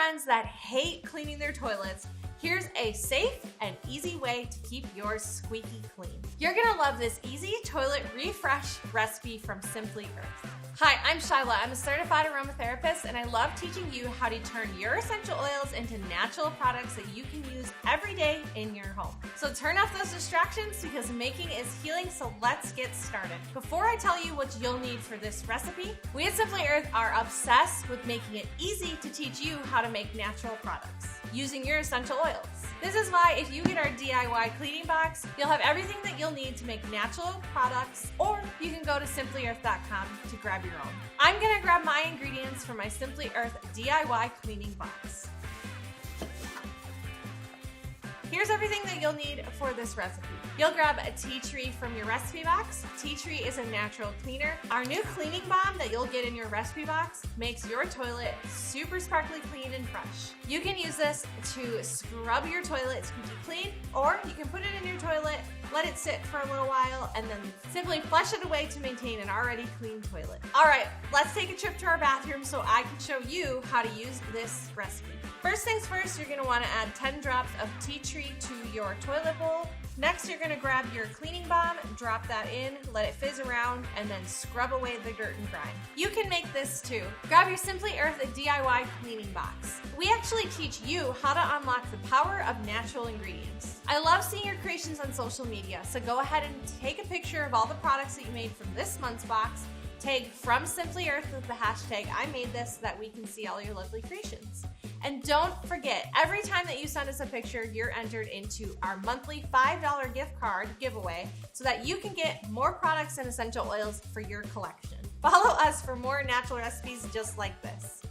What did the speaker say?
friends that hate cleaning their toilets, here's a safe and easy way to keep yours squeaky clean. You're gonna love this easy toilet refresh recipe from Simply Earth. Hi, I'm Shyla. I'm a certified aromatherapist, and I love teaching you how to turn your essential oils into natural products that you can use every day in your home. So turn off those distractions because making is healing, so let's get started. Before I tell you what you'll need for this recipe, we at Simply Earth are obsessed with making it easy to teach you how to make natural products using your essential oils. This is why if you get our DIY cleaning box, you'll have everything that you'll need to make natural products, or you can go to simplyearth.com to grab your own. I'm gonna grab my ingredients for my Simply Earth DIY cleaning box. Here's everything that you'll need for this recipe. You'll grab a tea tree from your recipe box. Tea tree is a natural cleaner. Our new cleaning balm that you'll get in your recipe box makes your toilet super sparkly clean and fresh. You can use this to scrub your toilet squeaky clean, or you can put it in your toilet, let it sit for a little while, and then simply flush it away to maintain an already clean toilet. All right, let's take a trip to our bathroom so I can show you how to use this recipe. First things first, you're gonna wanna add 10 drops of tea tree to your toilet bowl. Next, you're gonna grab your cleaning balm, drop that in, let it fizz around, and then scrub away the dirt and grime. You can make this too. Grab your Simply Earth DIY cleaning box. We actually teach you how to unlock the power of natural ingredients. I love seeing your creations on social media, so go ahead and take a picture of all the products that you made from this month's box, tag from Simply Earth with the hashtag I made this so that we can see all your lovely creations. And don't forget, every time that you send us a picture, you're entered into our monthly $5 gift card giveaway so that you can get more products and essential oils for your collection. Follow us for more natural recipes just like this.